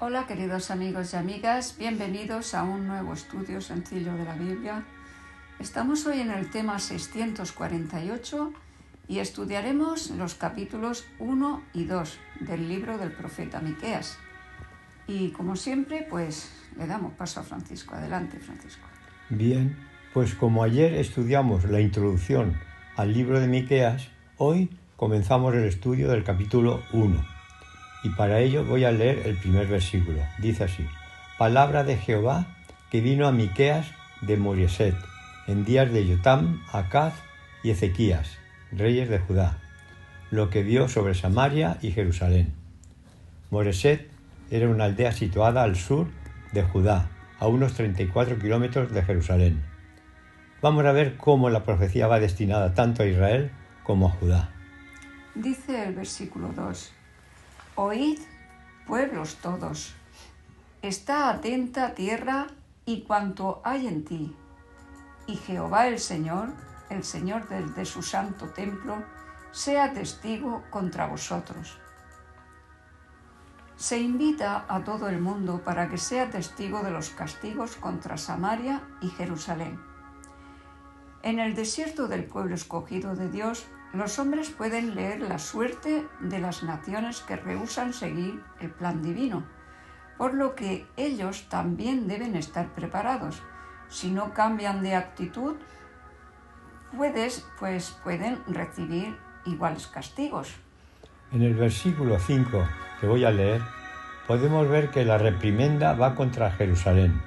Hola queridos amigos y amigas, bienvenidos a un nuevo estudio sencillo de la Biblia. Estamos hoy en el tema 648 y estudiaremos los capítulos 1 y 2 del libro del profeta Miqueas. Y como siempre, pues le damos paso a Francisco. Adelante, Francisco. Bien, pues como ayer estudiamos la introducción al libro de Miqueas, hoy comenzamos el estudio del capítulo 1. Y para ello voy a leer el primer versículo. Dice así: Palabra de Jehová que vino a Miqueas de Moreset, en días de Jotam, Acaz y Ezequías, reyes de Judá, lo que vio sobre Samaria y Jerusalén. Moreset era una aldea situada al sur de Judá, a unos 34 kilómetros de Jerusalén. Vamos a ver cómo la profecía va destinada tanto a Israel como a Judá. Dice el versículo 2: Oíd, pueblos todos, está atenta tierra y cuanto hay en ti, y Jehová el Señor de su santo templo, sea testigo contra vosotros. Se invita a todo el mundo para que sea testigo de los castigos contra Samaria y Jerusalén. En el desierto del pueblo escogido de Dios, los hombres pueden leer la suerte de las naciones que rehúsan seguir el plan divino, por lo que ellos también deben estar preparados. Si no cambian de actitud, pueden recibir iguales castigos. En el versículo 5 que voy a leer, podemos ver que la reprimenda va contra Jerusalén,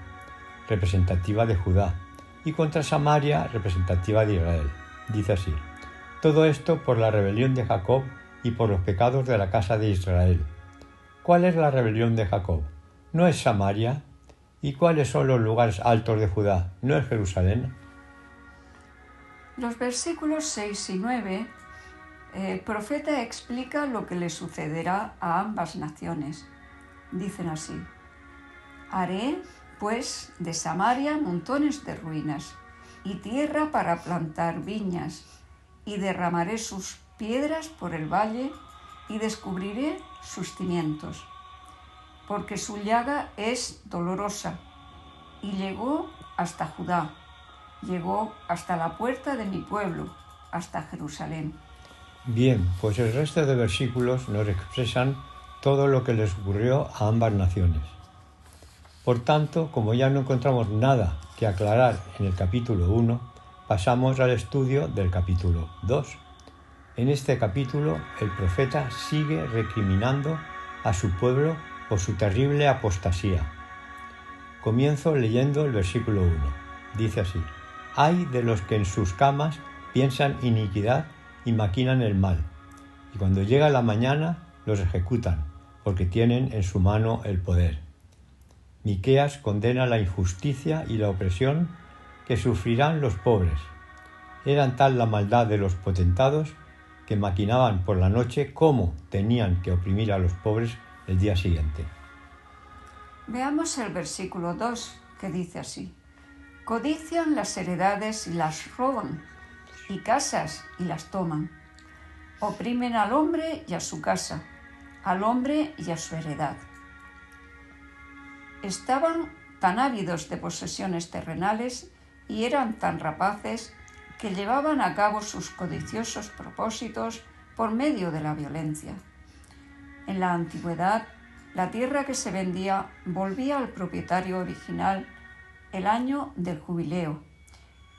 representativa de Judá, y contra Samaria, representativa de Israel. Dice así: todo esto por la rebelión de Jacob y por los pecados de la casa de Israel. ¿Cuál es la rebelión de Jacob? ¿No es Samaria? ¿Y cuáles son los lugares altos de Judá? ¿No es Jerusalén? Los versículos 6 y 9, el profeta explica lo que le sucederá a ambas naciones. Dicen así: haré, pues, de Samaria montones de ruinas y tierra para plantar viñas, y derramaré sus piedras por el valle y descubriré sus cimientos, porque su llaga es dolorosa y llegó hasta Judá, llegó hasta la puerta de mi pueblo, hasta Jerusalén. Bien, pues el resto de versículos nos expresan todo lo que les ocurrió a ambas naciones. Por tanto, como ya no encontramos nada que aclarar en el capítulo 1, pasamos al estudio del capítulo 2. En este capítulo, el profeta sigue recriminando a su pueblo por su terrible apostasía. Comienzo leyendo el versículo 1. Dice así: Ay de los que en sus camas piensan iniquidad y maquinan el mal, y cuando llega la mañana los ejecutan, porque tienen en su mano el poder. Miqueas condena la injusticia y la opresión que sufrirán los pobres. Eran tal la maldad de los potentados que maquinaban por la noche cómo tenían que oprimir a los pobres el día siguiente. Veamos el versículo 2, que dice así: codician las heredades y las roban, y casas y las toman. Oprimen al hombre y a su casa, al hombre y a su heredad. Estaban tan ávidos de posesiones terrenales y eran tan rapaces que llevaban a cabo sus codiciosos propósitos por medio de la violencia. En la antigüedad, la tierra que se vendía volvía al propietario original el año del jubileo,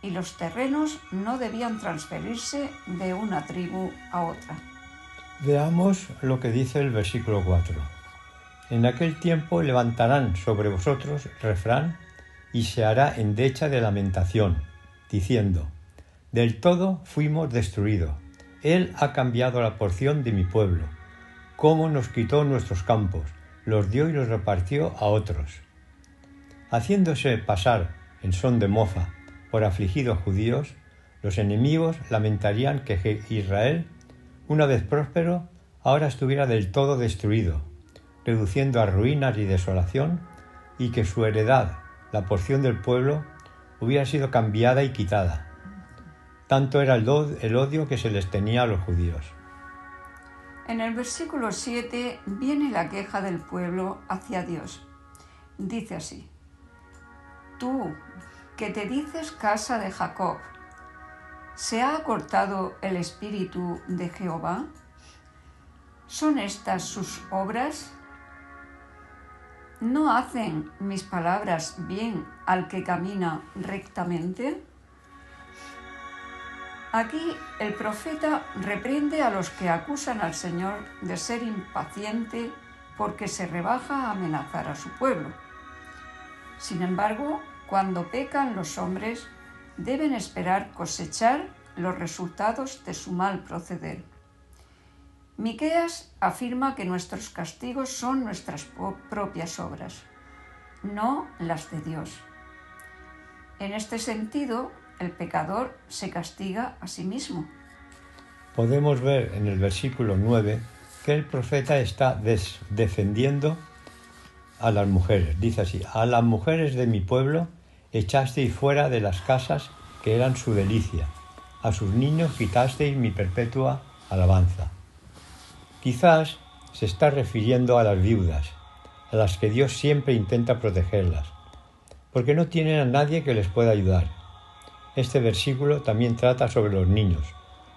y los terrenos no debían transferirse de una tribu a otra. Veamos lo que dice el versículo 4. En aquel tiempo levantarán sobre vosotros refrán y se hará endecha de lamentación, diciendo: del todo fuimos destruidos. Él ha cambiado la porción de mi pueblo. Cómo nos quitó nuestros campos, los dio y los repartió a otros. Haciéndose pasar en son de mofa por afligidos judíos, los enemigos lamentarían que Israel, una vez próspero, ahora estuviera del todo destruido, reduciendo a ruinas y desolación, y que su heredad, la porción del pueblo, hubiera sido cambiada y quitada. Tanto era el odio que se les tenía a los judíos. En el versículo 7 viene la queja del pueblo hacia Dios. Dice así: Tú, que te dices casa de Jacob, ¿se ha acortado el espíritu de Jehová? ¿Son estas sus obras? ¿No hacen mis palabras bien al que camina rectamente? Aquí el profeta reprende a los que acusan al Señor de ser impaciente porque se rebaja a amenazar a su pueblo. Sin embargo, cuando pecan los hombres, deben esperar cosechar los resultados de su mal proceder. Miqueas afirma que nuestros castigos son nuestras propias obras, no las de Dios. En este sentido, el pecador se castiga a sí mismo. Podemos ver en el versículo 9 que el profeta está defendiendo a las mujeres. Dice así: a las mujeres de mi pueblo echasteis fuera de las casas que eran su delicia, a sus niños quitasteis mi perpetua alabanza. Quizás se está refiriendo a las viudas, a las que Dios siempre intenta protegerlas, porque no tienen a nadie que les pueda ayudar. Este versículo también trata sobre los niños,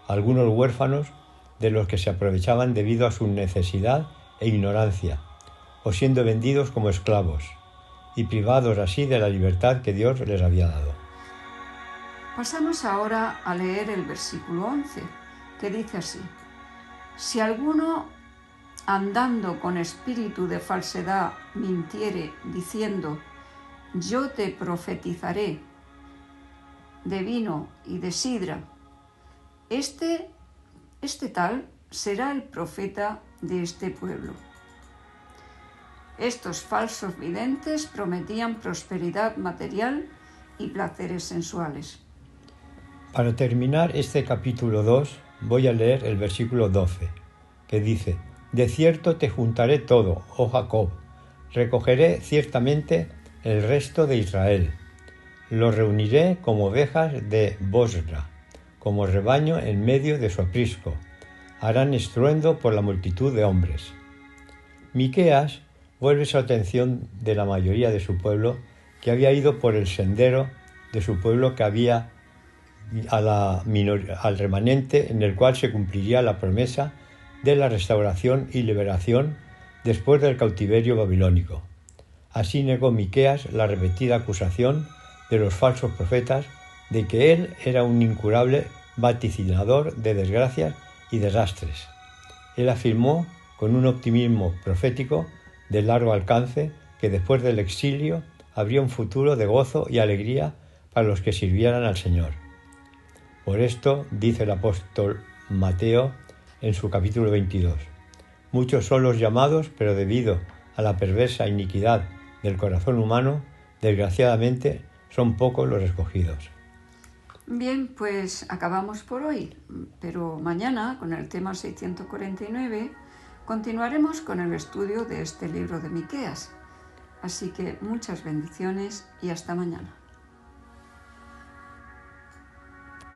algunos huérfanos de los que se aprovechaban debido a su necesidad e ignorancia, o siendo vendidos como esclavos, y privados así de la libertad que Dios les había dado. Pasamos ahora a leer el versículo 11, que dice así: Si alguno, andando con espíritu de falsedad, mintiere, diciendo, yo te profetizaré de vino y de sidra, este tal será el profeta de este pueblo. Estos falsos videntes prometían prosperidad material y placeres sensuales. Para terminar este capítulo 2, voy a leer el versículo 12, que dice: De cierto te juntaré todo, oh Jacob, recogeré ciertamente el resto de Israel. Los reuniré como ovejas de Bosra, como rebaño en medio de su aprisco. Harán estruendo por la multitud de hombres. Miqueas vuelve su atención de la mayoría de su pueblo, que había ido por el sendero de su pueblo que había al remanente en el cual se cumpliría la promesa de la restauración y liberación después del cautiverio babilónico. Así negó Miqueas la repetida acusación de los falsos profetas de que él era un incurable vaticinador de desgracias y desastres. Él afirmó con un optimismo profético de largo alcance que después del exilio habría un futuro de gozo y alegría para los que sirvieran al Señor. Por esto, dice el apóstol Mateo en su capítulo 22, muchos son los llamados, pero debido a la perversa iniquidad del corazón humano, desgraciadamente son pocos los escogidos. Bien, pues acabamos por hoy, pero mañana, con el tema 649, continuaremos con el estudio de este libro de Miqueas. Así que muchas bendiciones y hasta mañana.